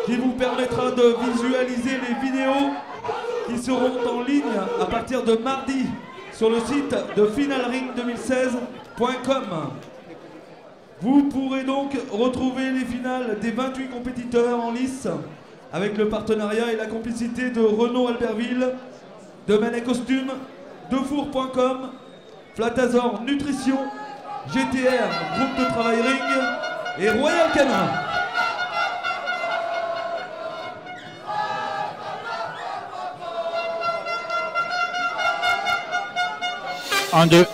qui vous permettra de visualiser les vidéos qui seront en ligne à partir de mardi sur le site de finalring2016.com. Vous pourrez donc retrouver les finales des 28 compétiteurs en lice avec le partenariat et la complicité de Renault Albertville, de Manet Costume, Defour.com, Flatazor Nutrition, GTR Groupe de Travail Ring et Royal Canin. Un, deux.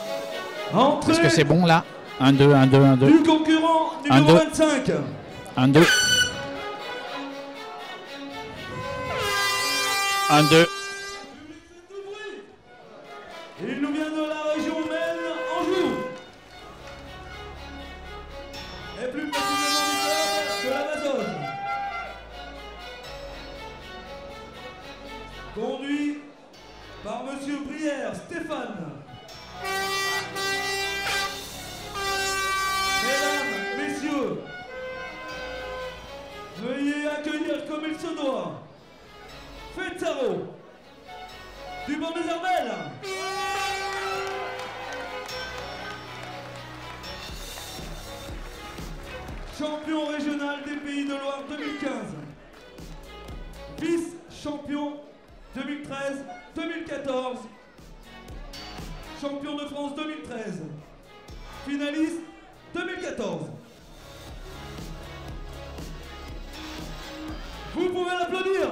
Entrée Est-ce que c'est bon là? 1, 2, 1, 2, 1, 2. du concurrent numéro 25. 1, 2. 1, 2. Il nous vient de la région Maine, Anjou. Et plus précisément du club de l'Amazone. Conduit par Monsieur Brière Stéphane. Mesdames, messieurs, veuillez accueillir comme il se doit Fetzaro du Banc des Armelles. Champion régional des Pays de Loire 2015. Vice-champion 2013-2014. Champion de France 2013. Finaliste 2014. Vous pouvez l'applaudir.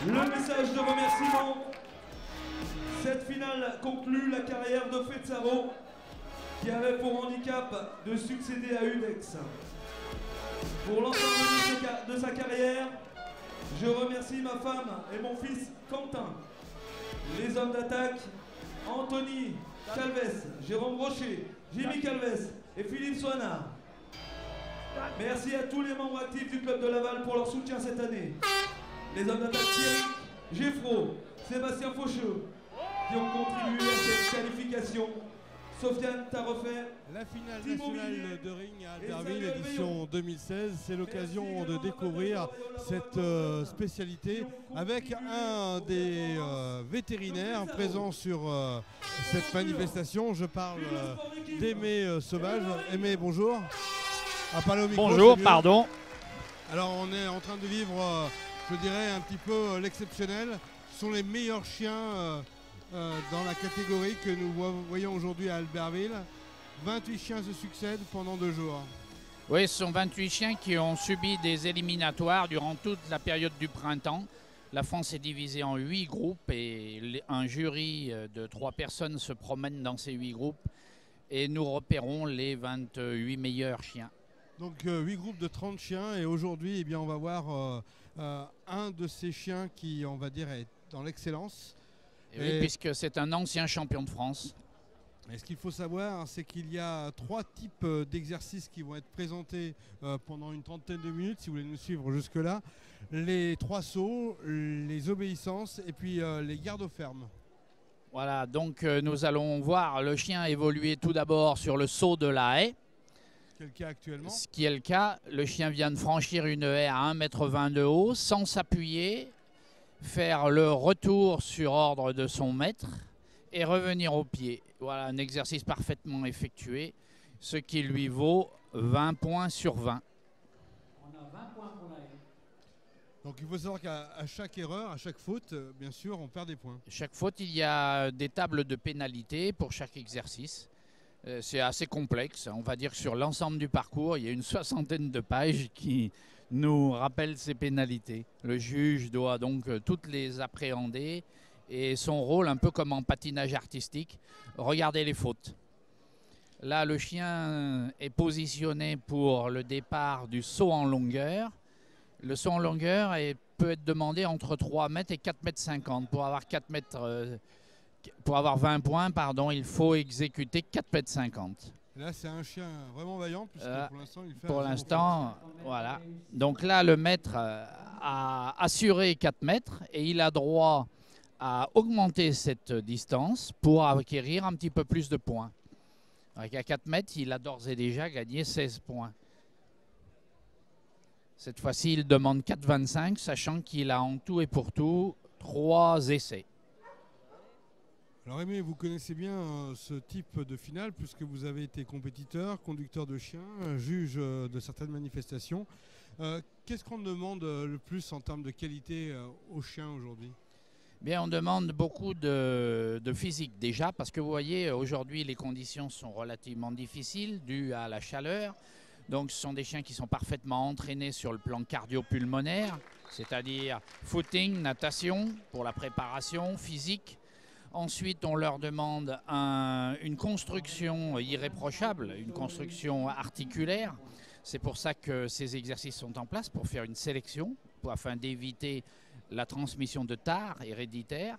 Le message de remerciement. Cette finale conclut la carrière de Fetzaro, qui avait pour handicap de succéder à Udex. Pour l'ensemble de sa carrière, je remercie ma femme et mon fils Quentin, les hommes d'attaque Anthony Calves, Jérôme Rocher, Jimmy Calves et Philippe Soinard. Merci à tous les membres actifs du club de Laval pour leur soutien cette année. Les hommes d'attaque Thierry Geffro, Sébastien Faucheux, qui ont contribué à cette qualification. Sofiane Tarofet. La finale nationale de ring à Albertville, édition 2016, c'est l'occasion de découvrir cette spécialité avec un des vétérinaires présents sur cette manifestation. Je parle d'Aimé Sauvage. Aimé, bonjour. Ah, parlez au micro, Bonjour, pardon. Alors on est en train de vivre, je dirais, un petit peu l'exceptionnel. Ce sont les meilleurs chiens dans la catégorie que nous voyons aujourd'hui à Albertville. 28 chiens se succèdent pendant 2 jours. Oui, ce sont 28 chiens qui ont subi des éliminatoires durant toute la période du printemps. La France est divisée en 8 groupes et un jury de 3 personnes se promène dans ces 8 groupes et nous repérons les 28 meilleurs chiens. Donc 8 groupes de 30 chiens et aujourd'hui, eh bien, on va voir un de ces chiens qui, on va dire, est dans l'excellence. Oui, puisque c'est un ancien champion de France. Et ce qu'il faut savoir, c'est qu'il y a 3 types d'exercices qui vont être présentés pendant une trentaine de minutes, si vous voulez nous suivre jusque-là. Les 3 sauts, les obéissances et puis les gardes fermes. Voilà, donc nous allons voir le chien évoluer tout d'abord sur le saut de la haie. Ce qui est le cas actuellement. Ce qui est le cas, le chien vient de franchir une haie à 1,20 m de haut, sans s'appuyer, faire le retour sur ordre de son maître et revenir au pied. Voilà, un exercice parfaitement effectué, ce qui lui vaut 20 points sur 20. On a 20 points pour la haie. Donc il faut savoir qu'à chaque erreur, à chaque faute, bien sûr, on perd des points. Chaque faute, il y a des tables de pénalité pour chaque exercice. C'est assez complexe. On va dire que sur l'ensemble du parcours, il y a une 60aine de pages qui nous rappellent ces pénalités. Le juge doit donc toutes les appréhender et son rôle, un peu comme en patinage artistique, regarder les fautes. Là, le chien est positionné pour le départ du saut en longueur. Le saut en longueur peut être demandé entre 3 mètres et 4,50 m. Pour avoir 4 mètres... Pour avoir 20 points, pardon, il faut exécuter 4,50 m. Là, c'est un chien vraiment vaillant, puisque pour l'instant, il fait... Pour l'instant, voilà. Donc là, le maître a assuré 4 mètres et il a droit à augmenter cette distance pour acquérir un petit peu plus de points. Donc à 4 mètres, il a d'ores et déjà gagné 16 points. Cette fois-ci, il demande 4,25, sachant qu'il a en tout et pour tout 3 essais. Alors Aimé, vous connaissez bien ce type de finale puisque vous avez été compétiteur, conducteur de chiens, juge de certaines manifestations. Qu'est-ce qu'on demande le plus en termes de qualité aux chiens aujourd'hui? Bien, on demande beaucoup de physique déjà parce que vous voyez, aujourd'hui les conditions sont relativement difficiles dues à la chaleur. Donc ce sont des chiens qui sont parfaitement entraînés sur le plan cardio-pulmonaire, c'est-à-dire footing, natation pour la préparation physique. Ensuite, on leur demande une construction irréprochable, une construction articulaire. C'est pour ça que ces exercices sont en place, pour faire une sélection, afin d'éviter la transmission de tares héréditaires.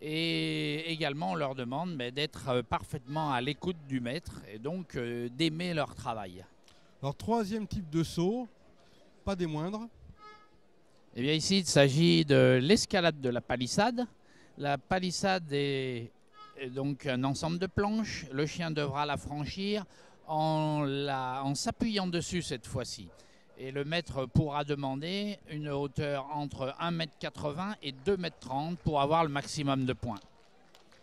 Et également, on leur demande d'être parfaitement à l'écoute du maître et donc d'aimer leur travail. Alors, troisième type de saut, pas des moindres. Eh bien, ici, il s'agit de l'escalade de la palissade. La palissade est donc un ensemble de planches. Le chien devra la franchir en s'appuyant dessus cette fois-ci. Et le maître pourra demander une hauteur entre 1,80 m et 2,30 m pour avoir le maximum de points.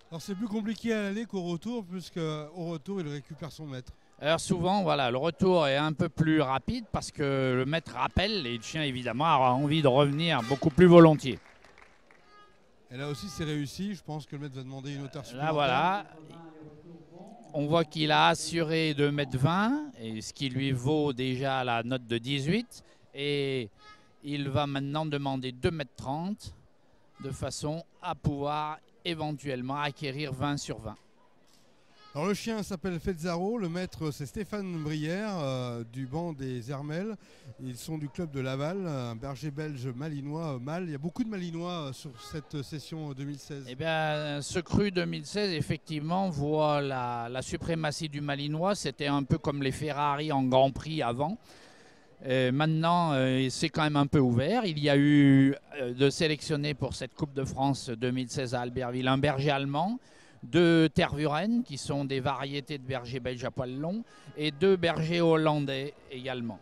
Alors c'est plus compliqué à l'aller qu'au retour, puisque au retour il récupère son maître. Alors souvent, voilà, le retour est un peu plus rapide parce que le maître rappelle et le chien évidemment aura envie de revenir beaucoup plus volontiers. Et là aussi c'est réussi, je pense que le maître va demander une hauteur supplémentaire. Là voilà, on voit qu'il a assuré 2,20 m, et ce qui lui vaut déjà la note de 18. Et il va maintenant demander 2,30 m de façon à pouvoir éventuellement acquérir 20 sur 20. Alors le chien s'appelle Fezzaro, le maître c'est Stéphane Brière du banc des Hermels. Ils sont du club de Laval, un berger belge malinois mâle. Il y a beaucoup de malinois sur cette session 2016. Eh bien, ce cru 2016, effectivement, voit la suprématie du malinois. C'était un peu comme les Ferrari en Grand Prix avant. Maintenant, c'est quand même un peu ouvert. Il y a eu de sélectionner pour cette Coupe de France 2016 à Albertville un berger allemand, 2 Tervuren qui sont des variétés de bergers belges à poil long et 2 bergers hollandais également.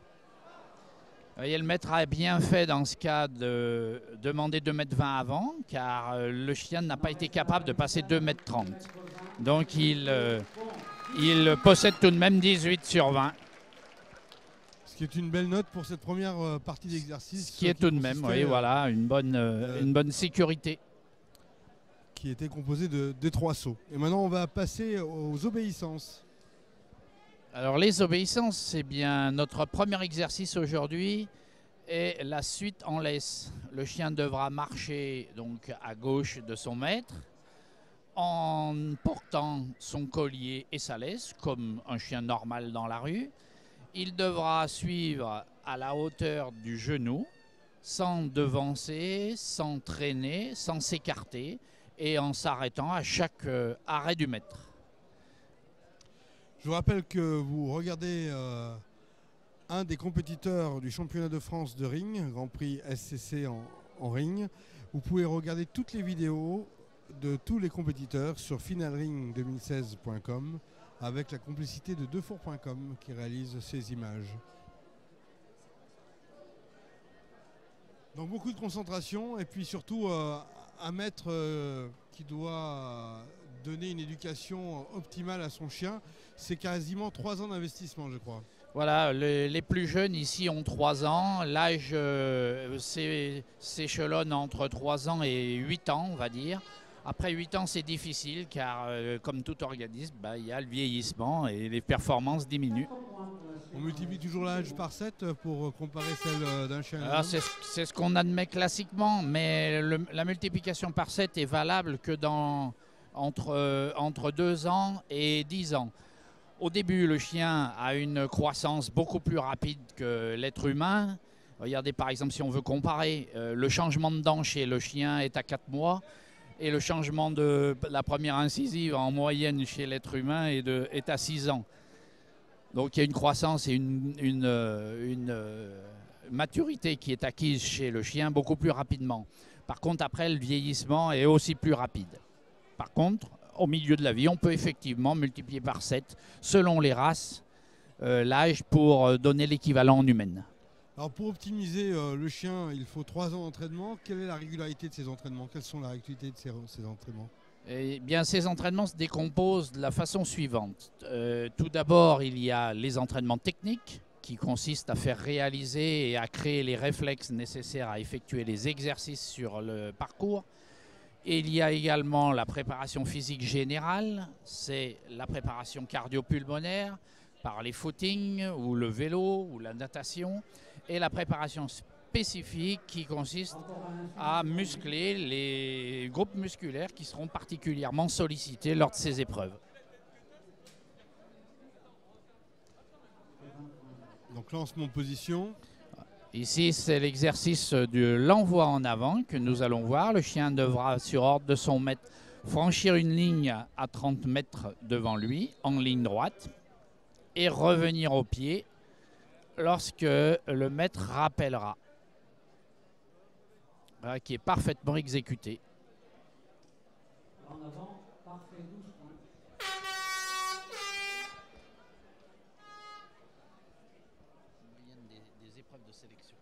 Vous voyez, le maître a bien fait dans ce cas de demander 2,20 m avant, car le chien n'a pas été capable de passer 2,30 m. Donc il possède tout de même 18 sur 20. Ce qui est une belle note pour cette première partie d'exercice. Ce qui est tout de même, oui, voilà, une bonne sécurité. Qui était composé de 3 sauts. Et maintenant, on va passer aux obéissances. Alors, les obéissances, c'est bien notre premier exercice aujourd'hui et la suite en laisse. Le chien devra marcher donc à gauche de son maître en portant son collier et sa laisse, comme un chien normal dans la rue. Il devra suivre à la hauteur du genou, sans devancer, sans traîner, sans s'écarter, et en s'arrêtant à chaque arrêt du maître. Je vous rappelle que vous regardez un des compétiteurs du championnat de France de ring, Grand Prix SCC en ring. Vous pouvez regarder toutes les vidéos de tous les compétiteurs sur finalring2016.com avec la complicité de Defour.com qui réalise ces images. Donc beaucoup de concentration et puis surtout un maître qui doit donner une éducation optimale à son chien. C'est quasiment 3 ans d'investissement, je crois. Voilà, les plus jeunes ici ont 3 ans. L'âge s'échelonne entre 3 ans et 8 ans, on va dire. Après 8 ans, c'est difficile car, comme tout organisme, il y a le vieillissement et les performances diminuent. On multiplie toujours l'âge par 7 pour comparer celle d'un chien. Alors c'est ce qu'on admet classiquement, mais la multiplication par 7 est valable que entre 2 ans et 10 ans. Au début, le chien a une croissance beaucoup plus rapide que l'être humain. Regardez par exemple, si on veut comparer, le changement de dents chez le chien est à 4 mois et le changement de la première incisive en moyenne chez l'être humain est à 6 ans. Donc il y a une croissance et une maturité qui est acquise chez le chien beaucoup plus rapidement. Par contre, après, le vieillissement est aussi plus rapide. Par contre, au milieu de la vie, on peut effectivement multiplier par 7 selon les races, l'âge pour donner l'équivalent en humaine. Alors pour optimiser le chien, il faut 3 ans d'entraînement. Quelle est la régularité de ces entraînements? Quelles sont la régularité de ces entraînements? Eh bien, ces entraînements se décomposent de la façon suivante. Tout d'abord, il y a les entraînements techniques qui consistent à faire réaliser et à créer les réflexes nécessaires à effectuer les exercices sur le parcours. Et il y a également la préparation physique générale, c'est la préparation cardio-pulmonaire par les footings ou le vélo ou la natation, et la préparation spécifique qui consiste à muscler les groupes musculaires qui seront particulièrement sollicités lors de ces épreuves. Donc lancement de position. Ici, c'est l'exercice de l'envoi en avant que nous allons voir. Le chien devra, sur ordre de son maître, franchir une ligne à 30 mètres devant lui, en ligne droite, et revenir au pied lorsque le maître rappellera. Voilà, qui est parfaitement exécuté. En avant, parfait, 12 points. Des épreuves de sélection.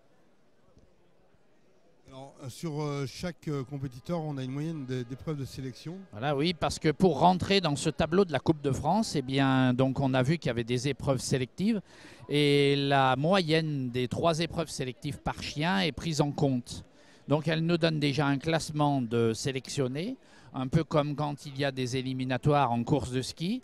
Alors, sur chaque compétiteur, on a une moyenne d'épreuves de sélection. Voilà, oui, parce que pour rentrer dans ce tableau de la Coupe de France, eh bien, donc on a vu qu'il y avait des épreuves sélectives et la moyenne des 3 épreuves sélectives par chien est prise en compte. Donc elle nous donne déjà un classement de sélectionnés, un peu comme quand il y a des éliminatoires en course de ski.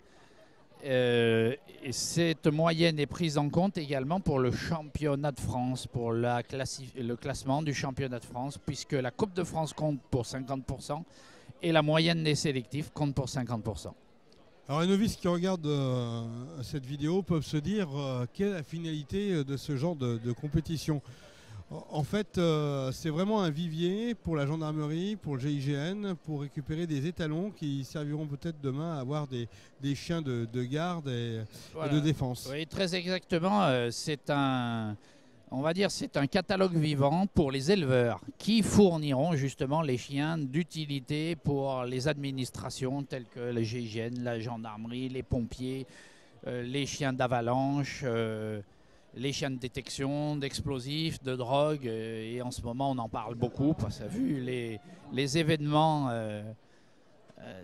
Et cette moyenne est prise en compte également pour le championnat de France, pour le classement du championnat de France, puisque la Coupe de France compte pour 50% et la moyenne des sélectifs compte pour 50%. Alors les novices qui regardent cette vidéo peuvent se dire quelle est la finalité de ce genre de compétition. En fait, c'est vraiment un vivier pour la gendarmerie, pour le GIGN, pour récupérer des étalons qui serviront peut-être demain à avoir des chiens de garde et de défense. Oui, très exactement. On va dire, c'est un catalogue vivant pour les éleveurs qui fourniront justement les chiens d'utilité pour les administrations telles que le GIGN, la gendarmerie, les pompiers, les chiens d'avalanche, les chiens de détection, d'explosifs, de drogue, et en ce moment on en parle beaucoup parce que vu les événements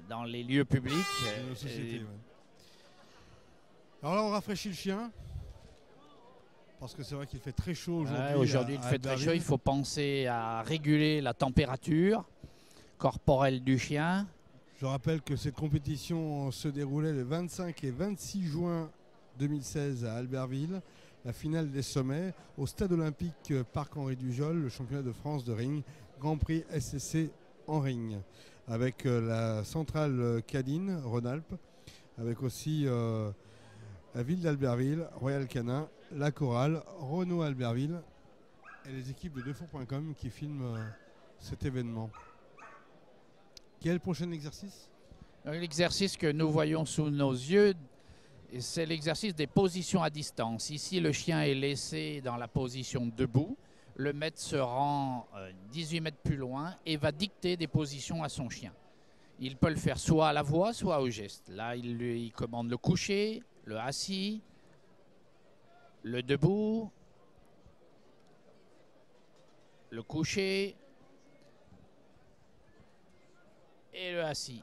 dans les lieux publics. Ouais. Alors là on rafraîchit le chien, parce que c'est vrai qu'il fait très chaud aujourd'hui. Aujourd'hui il fait très chaud, il faut penser à réguler la température corporelle du chien. Je rappelle que cette compétition se déroulait le 25 et 26 juin 2016 à Albertville. La finale des sommets au stade olympique Parc-Henri Dujol, le championnat de France de ring, Grand Prix SCC en ring, avec la centrale Cadine, Rhône-Alpes, avec aussi la ville d'Albertville, Royal Canin, la Chorale, Renault Albertville et les équipes de Defour.com qui filment cet événement. Quel est le prochain exercice? L'exercice que nous voyons sous nos yeux, c'est l'exercice des positions à distance. Ici, le chien est laissé dans la position debout. Le maître se rend 18 mètres plus loin et va dicter des positions à son chien. Il peut le faire soit à la voix, soit au geste. Là, il commande le couché, le assis, le debout, le couché et le assis.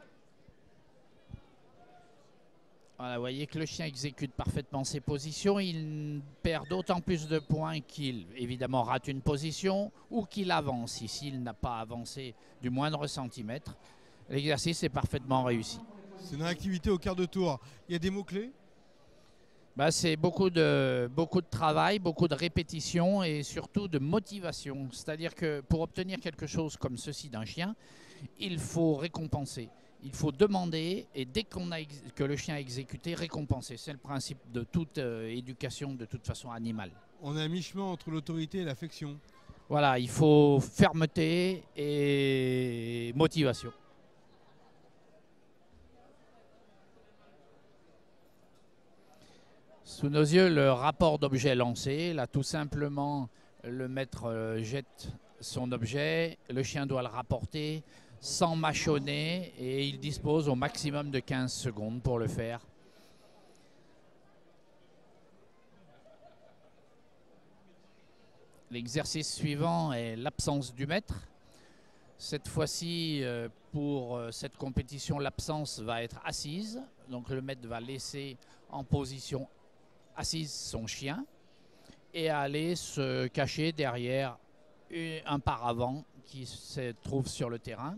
Voilà, vous voyez que le chien exécute parfaitement ses positions. Il perd d'autant plus de points qu'il, évidemment, rate une position ou qu'il avance. Ici, il n'a pas avancé du moindre centimètre. L'exercice est parfaitement réussi. C'est une activité au quart de tour. Il y a des mots-clés? C'est beaucoup de travail, beaucoup de répétition et surtout de motivation. C'est-à-dire que pour obtenir quelque chose comme ceci d'un chien, il faut récompenser. Il faut demander et dès que le chien a exécuté, récompenser. C'est le principe de toute éducation de toute façon animale. On est à mi-chemin entre l'autorité et l'affection. Voilà, il faut fermeté et motivation. Sous nos yeux, le rapport d'objet lancé. Là, tout simplement, le maître jette son objet, le chien doit le rapporter sans mâchonner, et il dispose au maximum de 15 secondes pour le faire. L'exercice suivant est l'absence du maître. Cette fois-ci, pour cette compétition, l'absence va être assise. Donc le maître va laisser en position assise son chien et aller se cacher derrière un paravent qui se trouve sur le terrain.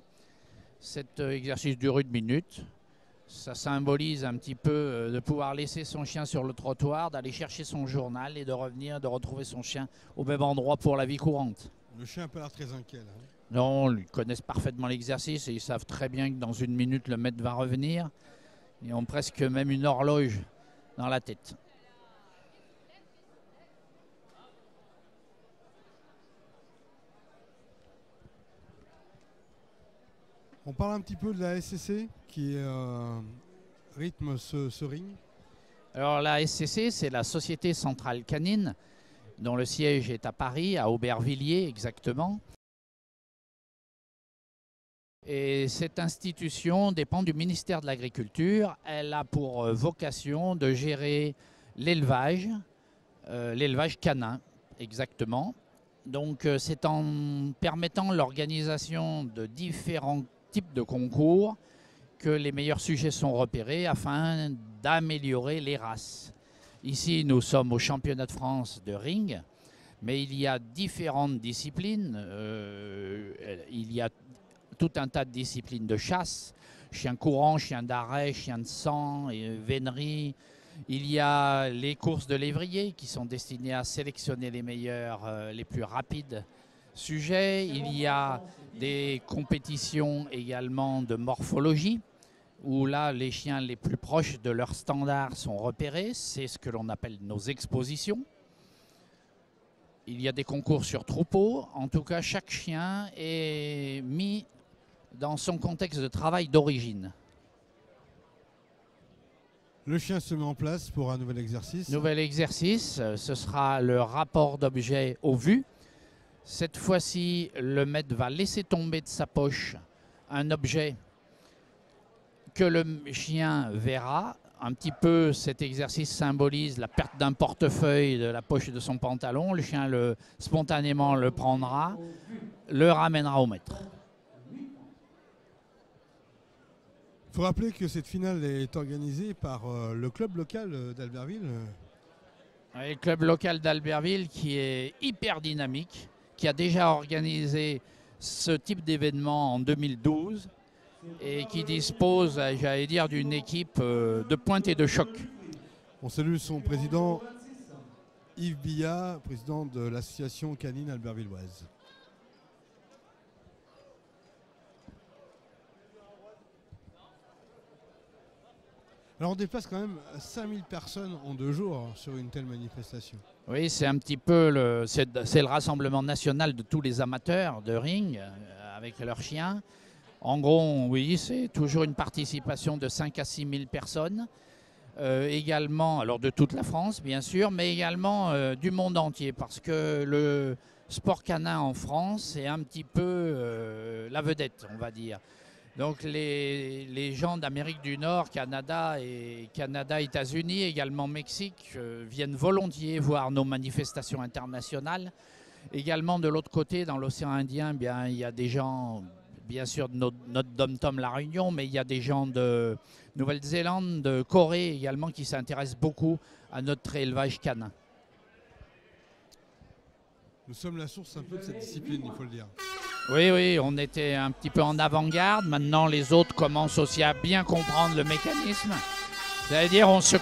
Cet exercice dure 1 minute. Ça symbolise un petit peu de pouvoir laisser son chien sur le trottoir, d'aller chercher son journal et de revenir, de retrouver son chien au même endroit pour la vie courante. Le chien n'a pas l'air très inquiet là. Non, ils connaissent parfaitement l'exercice et ils savent très bien que dans 1 minute, le maître va revenir. Ils ont presque même une horloge dans la tête. On parle un petit peu de la SCC qui rythme ce ring. Alors la SCC, c'est la Société Centrale Canine, dont le siège est à Paris, à Aubervilliers exactement. Et cette institution dépend du ministère de l'Agriculture. Elle a pour vocation de gérer l'élevage canin exactement. Donc c'est en permettant l'organisation de différents types de concours que les meilleurs sujets sont repérés afin d'améliorer les races. Ici, nous sommes au championnat de France de ring, mais il y a différentes disciplines. Il y a tout un tas de disciplines de chasse, chien courant, chien d'arrêt, chien de sang, vénerie. Il y a les courses de lévrier qui sont destinées à sélectionner les meilleurs, les plus rapides sujets. Il y a des compétitions également de morphologie, où là, les chiens les plus proches de leur standard sont repérés. C'est ce que l'on appelle nos expositions. Il y a des concours sur troupeau. En tout cas, chaque chien est mis dans son contexte de travail d'origine. Le chien se met en place pour un nouvel exercice. Nouvel exercice, ce sera le rapport d'objet au vu. Cette fois-ci, le maître va laisser tomber de sa poche un objet que le chien verra. Un petit peu, cet exercice symbolise la perte d'un portefeuille de la poche de son pantalon. Le chien spontanément le prendra, le ramènera au maître. Il faut rappeler que cette finale est organisée par le club local d'Albertville. Le club local d'Albertville qui est hyper dynamique, qui a déjà organisé ce type d'événement en 2012 et qui dispose, j'allais dire, d'une équipe de pointe et de choc. On salue son président Yves Billat, président de l'association canine albertvilloise. Alors on dépasse quand même 5000 personnes en 2 jours sur une telle manifestation. Oui, c'est un petit peu c'est le rassemblement national de tous les amateurs de ring avec leurs chiens. En gros, oui, c'est toujours une participation de 5 à 6 000 personnes. Également, alors de toute la France bien sûr, mais également du monde entier, parce que le sport canin en France est un petit peu la vedette, on va dire. Donc les gens d'Amérique du Nord, Canada, États-Unis, également Mexique, viennent volontiers voir nos manifestations internationales. Également de l'autre côté, dans l'océan Indien, bien, il y a des gens, bien sûr de notre dom-tom La Réunion, mais il y a des gens de Nouvelle-Zélande, de Corée également qui s'intéressent beaucoup à notre élevage canin. Nous sommes la source un peu de cette discipline, il faut le dire. Oui, oui, on était un petit peu en avant-garde. Maintenant, les autres commencent aussi à bien comprendre le mécanisme. C'est-à-dire, on se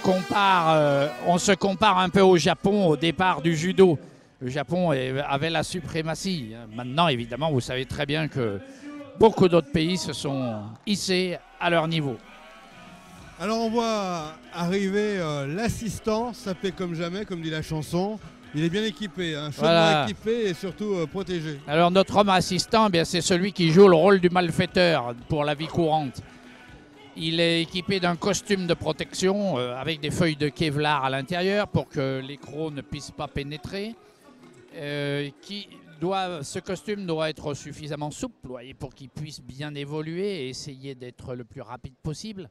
compare un peu au Japon au départ du judo. Le Japon avait la suprématie. Maintenant, évidemment, vous savez très bien que beaucoup d'autres pays se sont hissés à leur niveau. Alors, on voit arriver l'assistant, sapé comme jamais, comme dit la chanson. Il est bien équipé, chaudement voilà. Équipé et surtout protégé. Alors notre homme assistant, c'est celui qui joue le rôle du malfaiteur pour la vie courante. Il est équipé d'un costume de protection avec des feuilles de Kevlar à l'intérieur pour que les crocs ne puissent pas pénétrer. ce costume doit être suffisamment souple, vous voyez, pour qu'il puisse bien évoluer et essayer d'être le plus rapide possible.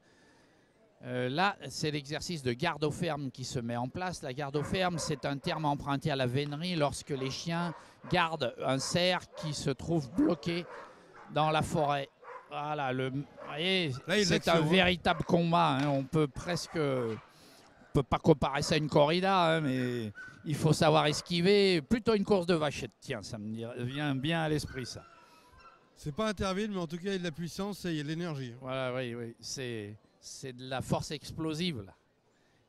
Là, c'est l'exercice de garde au ferme qui se met en place. La garde au ferme, c'est un terme emprunté à la vénerie lorsque les chiens gardent un cerf qui se trouve bloqué dans la forêt. Voilà, vous voyez, c'est un véritable combat. Hein. On peut pas comparer ça à une corrida, hein, mais il faut savoir esquiver. Plutôt une course de vachette, tiens, ça me vient bien à l'esprit ça. C'est pas Interville, mais en tout cas, il y a de la puissance et il y a de l'énergie. Voilà, oui, c'est de la force explosive, là.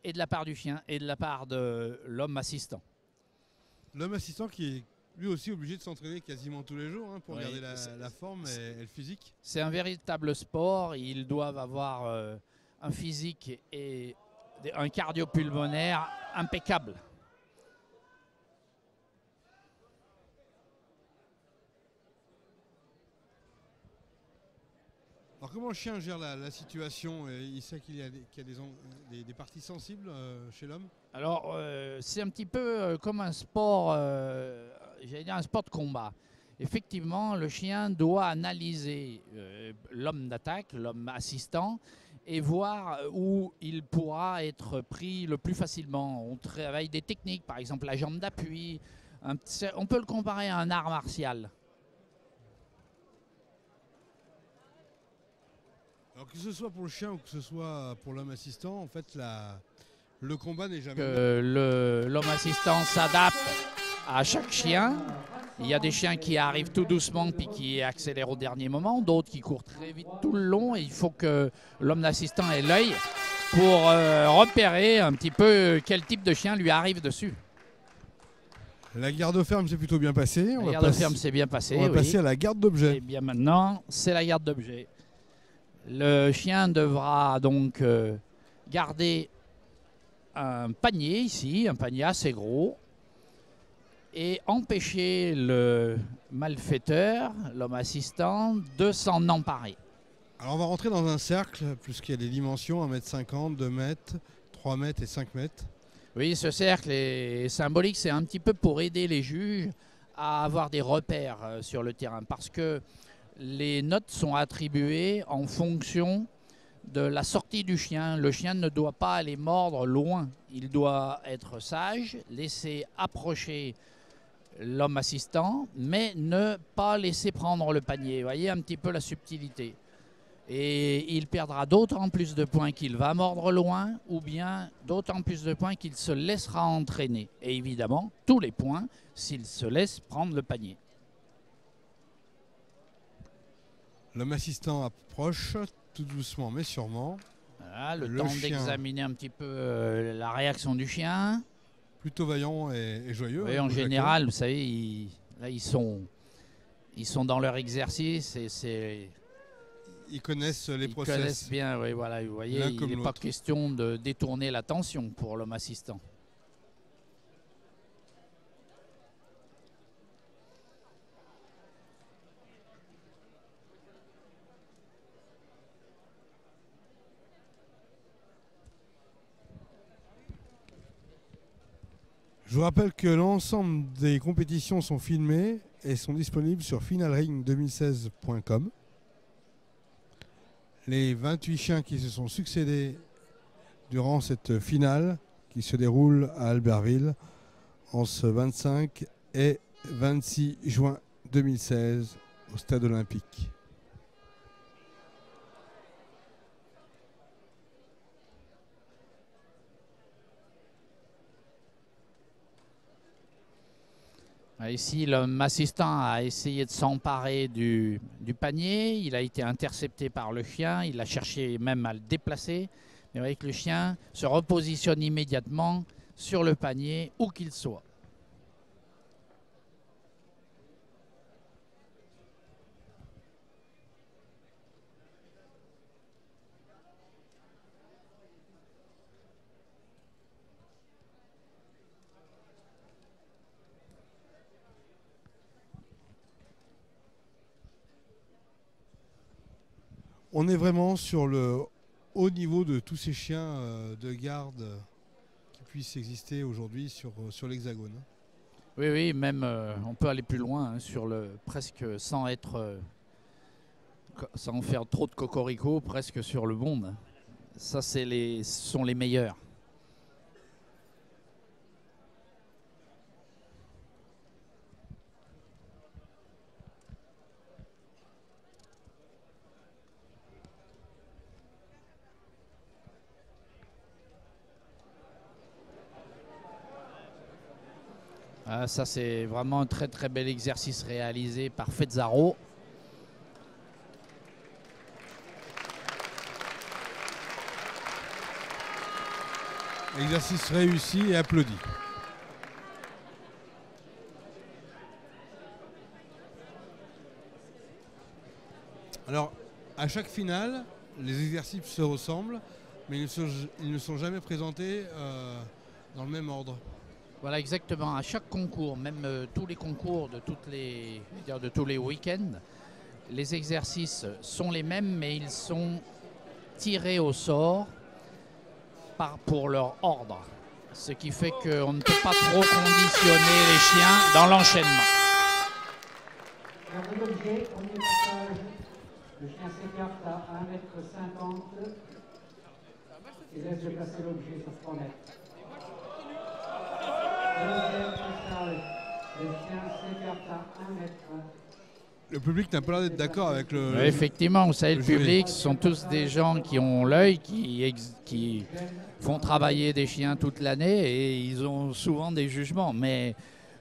Et de la part du chien, et de la part de l'homme assistant. L'homme assistant qui est lui aussi obligé de s'entraîner quasiment tous les jours, hein, pour garder la forme et le physique. C'est un véritable sport. Ils doivent avoir un physique et un cardio-pulmonaire impeccable. Alors comment le chien gère la situation? Il sait qu'il y a des parties sensibles chez l'homme? Alors c'est un petit peu comme un sport, j'allais dire un sport de combat. Effectivement, le chien doit analyser l'homme d'attaque, l'homme assistant, et voir où il pourra être pris le plus facilement. On travaille des techniques, par exemple la jambe d'appui. On peut le comparer à un art martial. Alors que ce soit pour le chien ou que ce soit pour l'homme assistant, en fait, le combat n'est jamais... L'homme assistant s'adapte à chaque chien. Il y a des chiens qui arrivent tout doucement puis qui accélèrent au dernier moment, d'autres qui courent très vite tout le long. Et il faut que l'homme assistant ait l'œil pour repérer un petit peu quel type de chien lui arrive dessus. La garde ferme s'est plutôt bien passée. La garde ferme s'est bien passée. On va passer à la garde d'objet. Et bien maintenant, c'est la garde d'objet. Le chien devra donc garder un panier ici, un panier assez gros, et empêcher le malfaiteur, l'homme assistant, de s'en emparer. Alors on va rentrer dans un cercle, puisqu'il y a des dimensions, 1,50 m, 2 mètres, 3 mètres et 5 mètres. Oui, ce cercle est symbolique, c'est un petit peu pour aider les juges à avoir des repères sur le terrain, parce que les notes sont attribuées en fonction de la sortie du chien. Le chien ne doit pas aller mordre loin. Il doit être sage, laisser approcher l'homme assistant, mais ne pas laisser prendre le panier. Vous voyez un petit peu la subtilité. Et il perdra d'autant plus de points qu'il va mordre loin, ou bien d'autant plus de points qu'il se laissera entraîner. Et évidemment, tous les points s'il se laisse prendre le panier. L'homme assistant approche, tout doucement mais sûrement. Voilà, le temps d'examiner un petit peu la réaction du chien. Plutôt vaillant et joyeux. Oui, en général, vous savez, là, ils sont dans leur exercice et ils connaissent les process. Ils connaissent bien, oui, voilà. Vous voyez, il n'est pas question de détourner l'attention pour l'homme assistant. Je vous rappelle que l'ensemble des compétitions sont filmées et sont disponibles sur finalring2016.com. Les 28 chiens qui se sont succédés durant cette finale qui se déroule à Albertville en ce 25 et 26 juin 2016 au Stade Olympique. Ici, l'homme assistant a essayé de s'emparer du panier. Il a été intercepté par le chien. Il a cherché même à le déplacer. Mais vous voyez que le chien se repositionne immédiatement sur le panier, où qu'il soit. On est vraiment sur le haut niveau de tous ces chiens de garde qui puissent exister aujourd'hui sur l'Hexagone. Oui, oui, même on peut aller plus loin hein, sur le presque sans être sans faire trop de cocorico, presque sur le monde. Ça, ce sont les meilleurs. Ah, ça, c'est vraiment un très très bel exercice réalisé par Fezzaro. Exercice réussi et applaudi. Alors, à chaque finale, les exercices se ressemblent, mais ils ne sont jamais présentés dans le même ordre. Voilà, exactement. À chaque concours, même tous les concours de tous les week-ends, les exercices sont les mêmes, mais ils sont tirés au sort pour leur ordre. Ce qui fait qu'on ne peut pas trop conditionner les chiens dans l'enchaînement. L'objet, premier passage, le chien s'écarte à 1,50 m et laisse déplacer l'objet sur 3 mètres. Deuxième passage, le chien s'écarte à 1 mètre. Le public n'a pas l'air d'être d'accord avec le... Oui, effectivement, vous savez, le public, ce sont tous des gens qui ont l'œil, qui font travailler des chiens toute l'année et ils ont souvent des jugements. Mais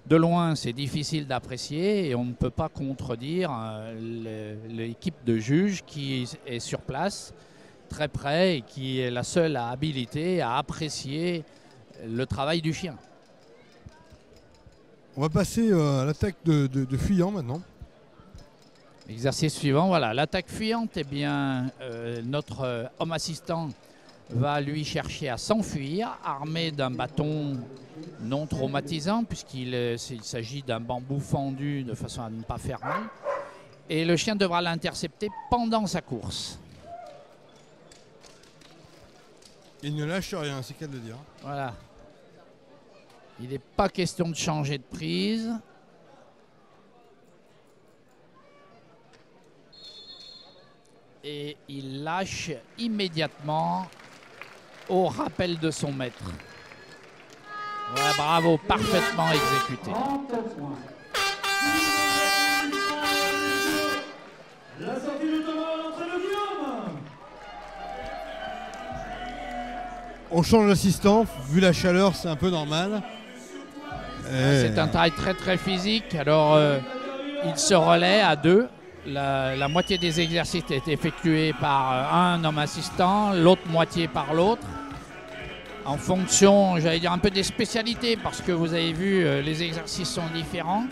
de loin, c'est difficile d'apprécier et on ne peut pas contredire l'équipe de juges qui est sur place, très près, et qui est la seule habilité à apprécier le travail du chien. On va passer à l'attaque de fuyant maintenant. Exercice suivant, voilà. L'attaque fuyante, eh bien, notre homme assistant va lui chercher à s'enfuir, armé d'un bâton non traumatisant, puisqu'il s'agit d'un bambou fendu de façon à ne pas faire mal. Et le chien devra l'intercepter pendant sa course. Il ne lâche rien, c'est qu'à le dire. Voilà. Il n'est pas question de changer de prise. Et il lâche immédiatement au rappel de son maître. Voilà, bravo, parfaitement exécuté. La sortie de Thomas, l'entrée de Guillaume. On change d'assistant, vu la chaleur, c'est un peu normal. C'est un travail très très physique. Alors, il se relaie à deux. La moitié des exercices est effectuée par un homme assistant, l'autre moitié par l'autre, en fonction, j'allais dire, un peu des spécialités, parce que vous avez vu, les exercices sont différents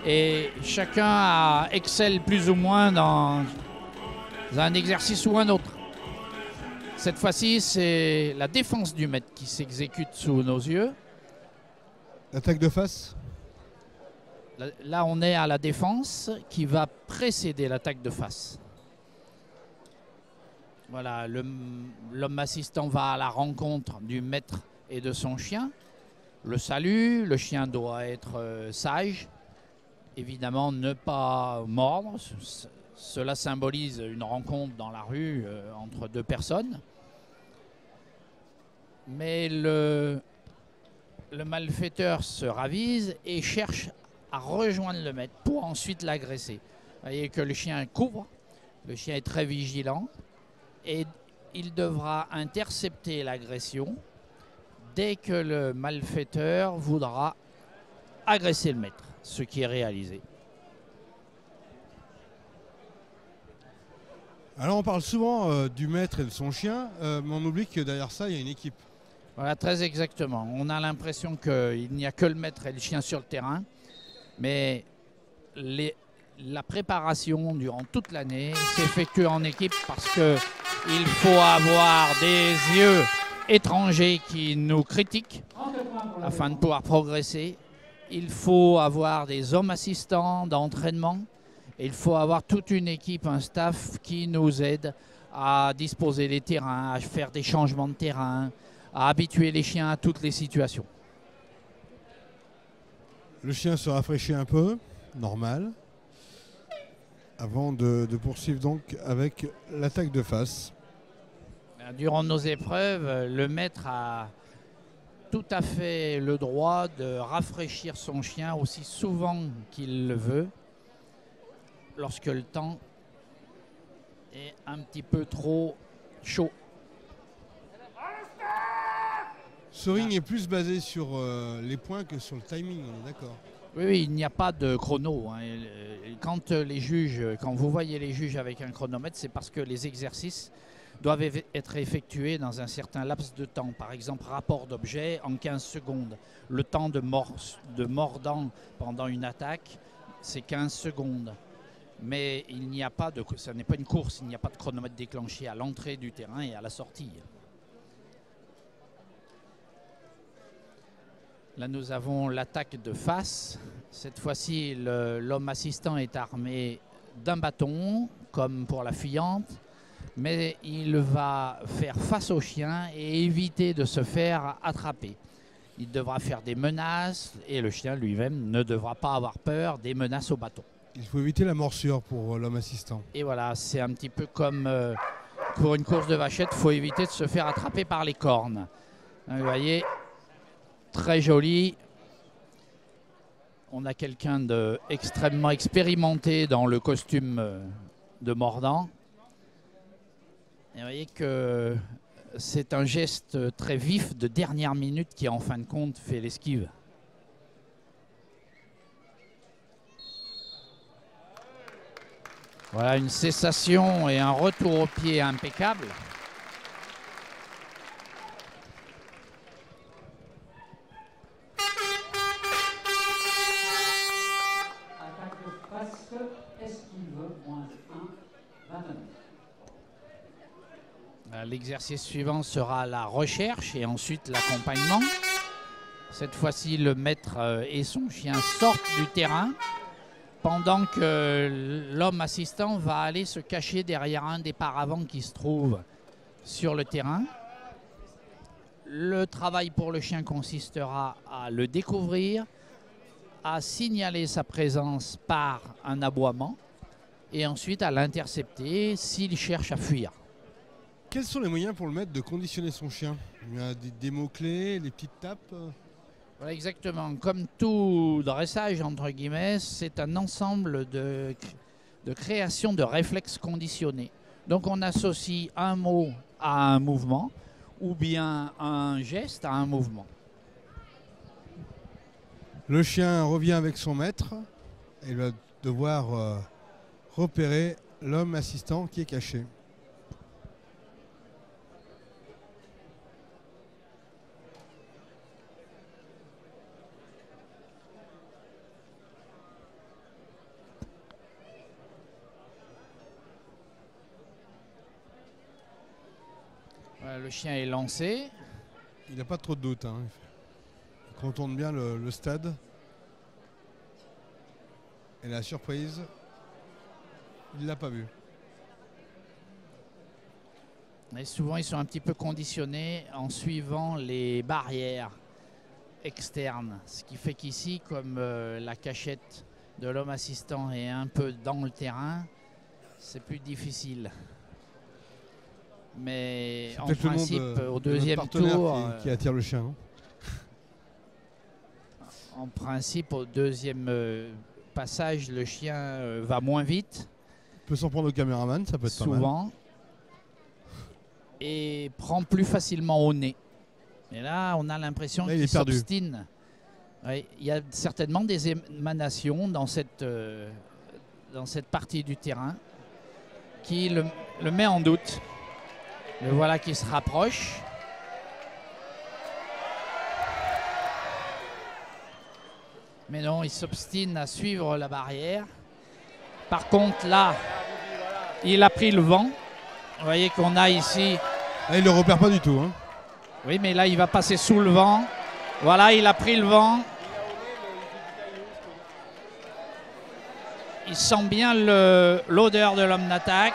et chacun excelle plus ou moins dans un exercice ou un autre. Cette fois-ci, c'est la défense du maître qui s'exécute sous nos yeux. Attaque de face. Là, on est à la défense qui va précéder l'attaque de face. Voilà, l'homme assistant va à la rencontre du maître et de son chien. Le salue, le chien doit être sage. Évidemment, ne pas mordre. Cela symbolise une rencontre dans la rue entre deux personnes. Mais le malfaiteur se ravise et cherche à rejoindre le maître pour ensuite l'agresser. Vous voyez que le chien couvre, le chien est très vigilant et il devra intercepter l'agression dès que le malfaiteur voudra agresser le maître, ce qui est réalisé. Alors on parle souvent du maître et de son chien, mais on oublie que derrière ça, il y a une équipe. Voilà, très exactement. On a l'impression qu'il n'y a que le maître et le chien sur le terrain. Mais la préparation durant toute l'année s'effectue en équipe parce qu'il faut avoir des yeux étrangers qui nous critiquent afin de pouvoir progresser. Il faut avoir des hommes assistants d'entraînement. Et il faut avoir toute une équipe, un staff qui nous aide à disposer des terrains, à faire des changements de terrain, à habituer les chiens à toutes les situations. Le chien se rafraîchit un peu, normal, avant de poursuivre donc avec l'attaque de face. Durant nos épreuves, le maître a tout à fait le droit de rafraîchir son chien aussi souvent qu'il le veut, lorsque le temps est un petit peu trop chaud. Ce ring est plus basé sur les points que sur le timing, on est d'accord? Oui, il n'y a pas de chrono. Hein. Quand vous voyez les juges avec un chronomètre, c'est parce que les exercices doivent être effectués dans un certain laps de temps. Par exemple, rapport d'objet en 15 secondes. Le temps de mordant pendant une attaque, c'est 15 secondes. Mais il n'y a pas de, ça n'est pas une course, il n'y a pas de chronomètre déclenché à l'entrée du terrain et à la sortie. Là, nous avons l'attaque de face. Cette fois-ci, l'homme assistant est armé d'un bâton, comme pour la fuyante, mais il va faire face au chien et éviter de se faire attraper. Il devra faire des menaces et le chien lui-même ne devra pas avoir peur des menaces au bâton. Il faut éviter la morsure pour l'homme assistant. Et voilà, c'est un petit peu comme pour une course de vachette, il faut éviter de se faire attraper par les cornes. Vous voyez, très joli. On a quelqu'un d'extrêmement expérimenté dans le costume de mordant. Et vous voyez que c'est un geste très vif de dernière minute qui, en fin de compte, fait l'esquive. Voilà une cessation et un retour au pied impeccable. Attaque de face, esquive, moins 1, 29. L'exercice suivant sera la recherche et ensuite l'accompagnement. Cette fois-ci, le maître et son chien sortent du terrain pendant que l'homme assistant va aller se cacher derrière un des paravents qui se trouve sur le terrain. Le travail pour le chien consistera à le découvrir, à signaler sa présence par un aboiement et ensuite à l'intercepter s'il cherche à fuir. Quels sont les moyens pour le maître de conditionner son chien? Il y a des mots-clés, des petites tapes? Voilà, exactement. Comme tout dressage, entre guillemets, c'est un ensemble de création de réflexes conditionnés. Donc on associe un mot à un mouvement ou bien un geste à un mouvement. Le chien revient avec son maître et il va devoir repérer l'homme assistant qui est caché. Voilà, le chien est lancé. Il n'a pas trop de doute. Hein. Il contourne bien le stade. Et la surprise, il ne l'a pas vu. Et souvent, ils sont un petit peu conditionnés en suivant les barrières externes. Ce qui fait qu'ici, comme la cachette de l'homme assistant est un peu dans le terrain, c'est plus difficile. Mais en principe, au deuxième tour, qui attire le chien. Hein. En principe, au deuxième passage, le chien va moins vite. Il peut s'en prendre au caméraman, ça peut être souvent, pas mal. Et prend plus facilement au nez. Et là, on a l'impression qu'il s'obstine. Ouais, il y a certainement des émanations dans cette partie du terrain qui le met en doute. Le voilà qui se rapproche. Mais non, il s'obstine à suivre la barrière. Par contre, là, il a pris le vent. Vous voyez qu'on a ici... Là, il ne le repère pas du tout. Hein. Oui, mais là, il va passer sous le vent. Voilà, il a pris le vent. Il sent bien l'odeur de l'homme d'attaque.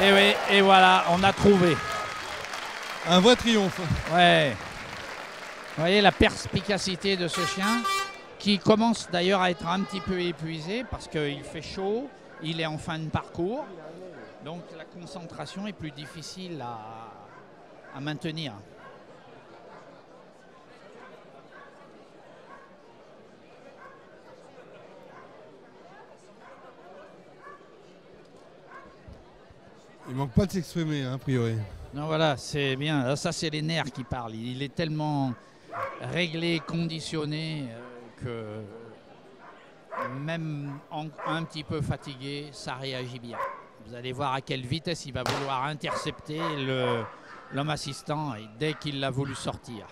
Et oui, et voilà, on a trouvé. Un vrai triomphe. Ouais. Vous voyez la perspicacité de ce chien. qui commence d'ailleurs à être un petit peu épuisé parce qu'il fait chaud, il est en fin de parcours, donc la concentration est plus difficile à maintenir. Il manque pas de s'exprimer, hein, a priori. Non, voilà, c'est bien. Là, ça, c'est les nerfs qui parlent. Il est tellement réglé, conditionné que même un petit peu fatigué, ça réagit bien. Vous allez voir à quelle vitesse il va vouloir intercepter l'homme assistant et dès qu'il l'a voulu sortir.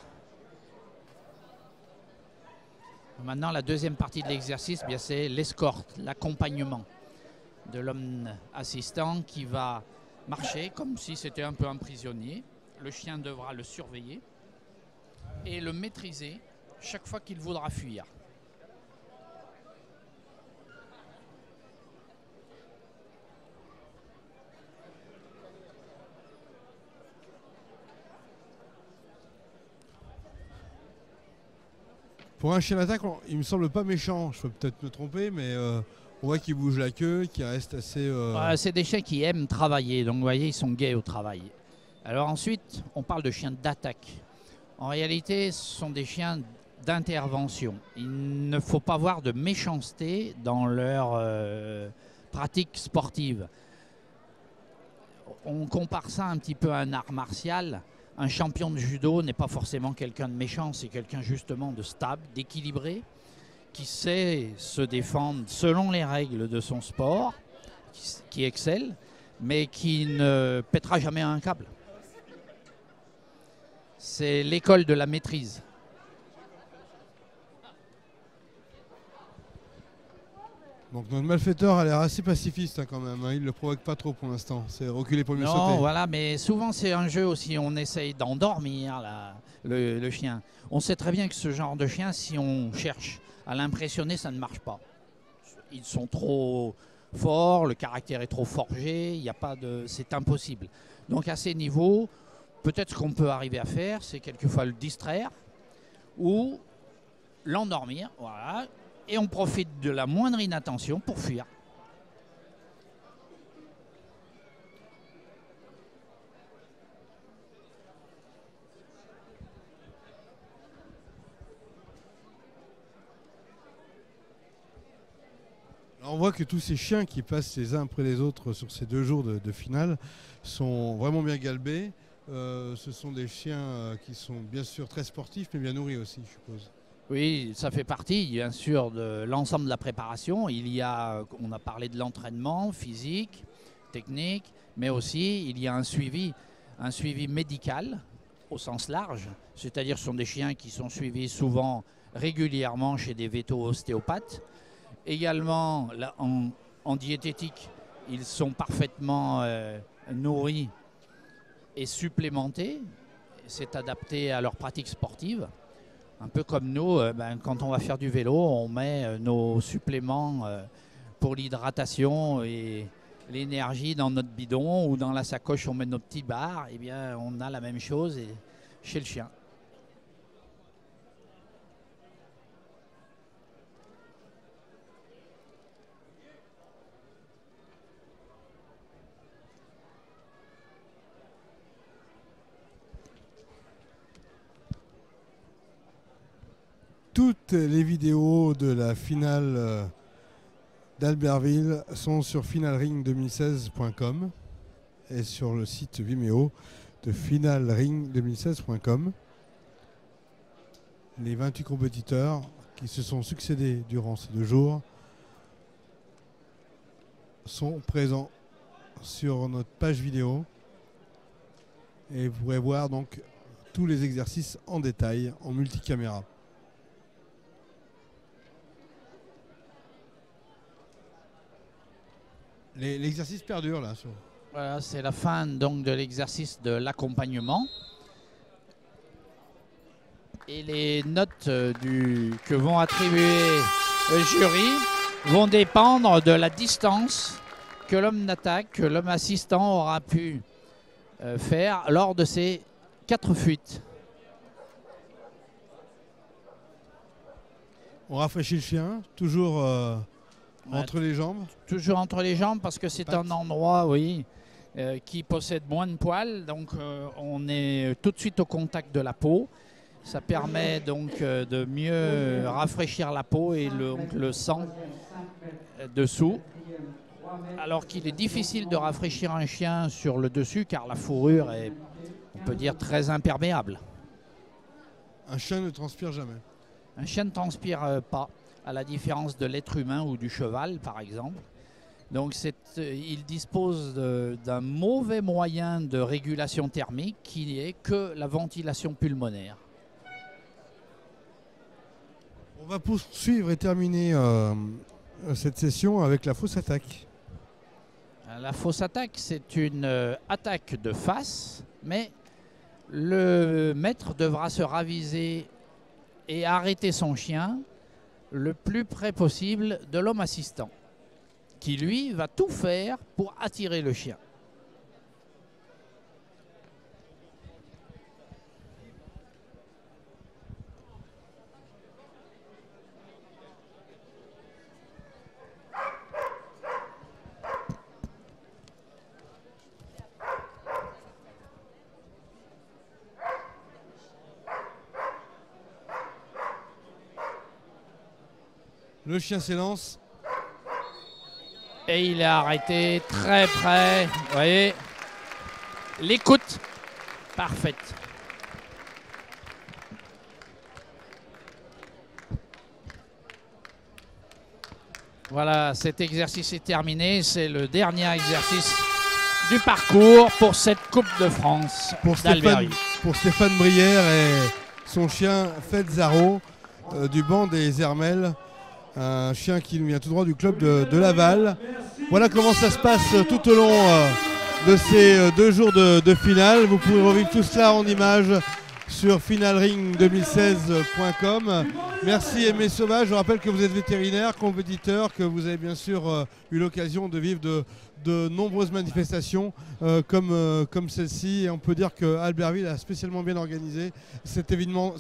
Maintenant, la deuxième partie de l'exercice, c'est l'escorte, l'accompagnement de l'homme assistant qui va marcher comme si c'était un peu un prisonnier. Le chien devra le surveiller et le maîtriser chaque fois qu'il voudra fuir. Pour un chien d'attaque, il me semble pas méchant. Je peux peut-être me tromper, mais on voit qu'il bouge la queue, qu'il reste assez... C'est des chiens qui aiment travailler, donc vous voyez, ils sont gais au travail. Alors ensuite, on parle de chiens d'attaque. En réalité, ce sont des chiens d'intervention. Il ne faut pas voir de méchanceté dans leur pratique sportive. On compare ça un petit peu à un art martial. Un champion de judo n'est pas forcément quelqu'un de méchant, c'est quelqu'un justement de stable, d'équilibré, qui sait se défendre selon les règles de son sport, qui excelle, mais qui ne pètera jamais un câble. C'est l'école de la maîtrise. Donc notre malfaiteur a l'air assez pacifiste quand même, hein. Il ne le provoque pas trop pour l'instant, c'est reculer pour mieux sauter. Non, voilà, mais souvent c'est un jeu aussi, on essaye d'endormir le chien. On sait très bien que ce genre de chien, si on cherche à l'impressionner, ça ne marche pas. Ils sont trop forts, le caractère est trop forgé, c'est impossible. Donc à ces niveaux, peut-être ce qu'on peut arriver à faire, c'est quelquefois le distraire ou l'endormir, voilà. Et on profite de la moindre inattention pour fuir. Alors on voit que tous ces chiens qui passent les uns après les autres sur ces 2 jours de finale sont vraiment bien galbés. Ce sont des chiens qui sont bien sûr très sportifs, mais bien nourris aussi, je suppose. Oui, ça fait partie, bien sûr, de l'ensemble de la préparation. On a parlé de l'entraînement physique, technique, mais aussi il y a un suivi médical au sens large. C'est-à-dire ce sont des chiens qui sont suivis souvent régulièrement chez des véto-ostéopathes. Également, en diététique, ils sont parfaitement nourris et supplémentés. C'est adapté à leur pratique sportive. Un peu comme nous, quand on va faire du vélo, on met nos suppléments pour l'hydratation et l'énergie dans notre bidon ou dans la sacoche, on met nos petits barres. Eh bien, on a la même chose chez le chien. Toutes les vidéos de la finale d'Albertville sont sur finalring2016.com et sur le site Vimeo de finalring2016.com. Les 28 compétiteurs qui se sont succédés durant ces 2 jours sont présents sur notre page vidéo et vous pourrez voir donc tous les exercices en détail en multicaméra. L'exercice perdure là. Voilà, c'est la fin donc de l'exercice de l'accompagnement. Et les notes que vont attribuer le jury vont dépendre de la distance que l'homme d'attaque, que l'homme assistant aura pu faire lors de ces 4 fuites. On rafraîchit le chien, toujours entre les jambes. Toujours entre les jambes parce que c'est un endroit, oui, qui possède moins de poils. Donc on est tout de suite au contact de la peau. Ça permet donc de mieux rafraîchir la peau et le sang dessous. Alors qu'il est difficile de rafraîchir un chien sur le dessus car la fourrure est, on peut dire, très imperméable. Un chien ne transpire jamais. Un chien ne transpire pas, à la différence de l'être humain ou du cheval par exemple. Donc il dispose d'un mauvais moyen de régulation thermique qui n'est que la ventilation pulmonaire. On va poursuivre et terminer cette session avec la fausse attaque. La fausse attaque, c'est une attaque de face, mais le maître devra se raviser et arrêter son chien le plus près possible de l'homme assistant, qui lui va tout faire pour attirer le chien. Le chien s'élance. Et il est arrêté très près. Vous voyez, l'écoute parfaite. Voilà, cet exercice est terminé. C'est le dernier exercice du parcours pour cette Coupe de France d'Albertville. Pour Stéphane Brière et son chien Fetzaro du banc des Hermels. Un chien qui nous vient tout droit du club de Laval. Voilà comment ça se passe tout au long de ces 2 jours de finale. Vous pouvez revivre tout cela en images sur finalring2016.com. Merci Aimé Sauvage. Je rappelle que vous êtes vétérinaire, compétiteur, que vous avez bien sûr eu l'occasion de vivre de nombreuses manifestations comme celle-ci. Et on peut dire qu'Albertville a spécialement bien organisé cet événement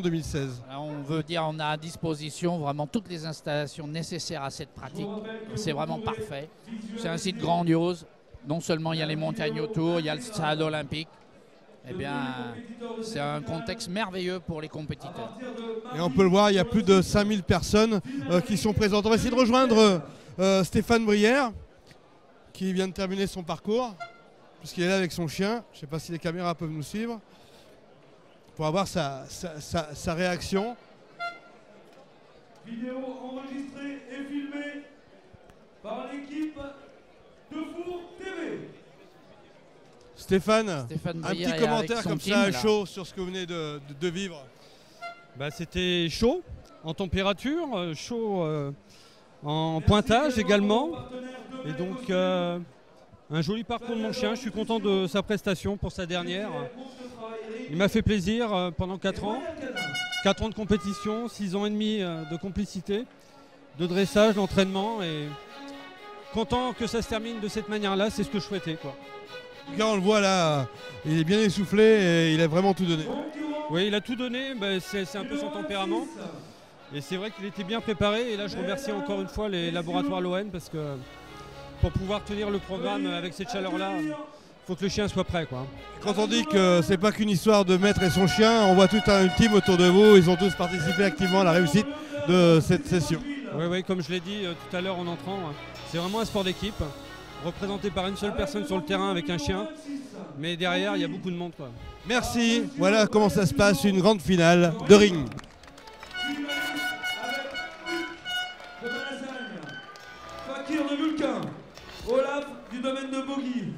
2016. On veut dire qu'on a à disposition vraiment toutes les installations nécessaires à cette pratique. C'est vraiment parfait. C'est un site grandiose. Non seulement il y a les montagnes autour, il y a le stade olympique. Eh bien, c'est un contexte merveilleux pour les compétiteurs. Et on peut le voir, il y a plus de 5000 personnes qui sont présentes. On va essayer de rejoindre Stéphane Brière, qui vient de terminer son parcours, puisqu'il est là avec son chien. Je ne sais pas si les caméras peuvent nous suivre, pour avoir sa réaction. Vidéo enregistrée et filmée par l'équipe de Four TV. Stéphane, un petit commentaire comme ça à chaud sur ce que vous venez de vivre. Bah, c'était chaud en température, chaud en pointage également. Et donc un joli parcours de mon chien. Je suis content de sa prestation pour sa dernière. Il m'a fait plaisir pendant 4 ans. 4 ans de compétition, 6 ans et demi de complicité, de dressage, d'entraînement. Et content que ça se termine de cette manière-là, c'est ce que je souhaitais, quoi. Quand on le voit là, il est bien essoufflé et il a vraiment tout donné. Oui, il a tout donné, bah, c'est un peu son tempérament. Et c'est vrai qu'il était bien préparé. Et là, je remercie encore une fois les laboratoires Lohen parce que pour pouvoir tenir le programme avec cette chaleur-là, il faut que le chien soit prêt, quoi. Quand on dit que c'est pas qu'une histoire de maître et son chien, on voit toute une team autour de vous. Ils ont tous participé activement à la réussite de cette session. Oui, comme je l'ai dit tout à l'heure en entrant, c'est vraiment un sport d'équipe. Représenté par une seule personne sur le terrain avec un chien, mais derrière il y a beaucoup de monde, quoi. Merci, voilà comment ça se passe, une grande finale de ring. Fakir de Vulcain, Olaf du domaine de Bogie.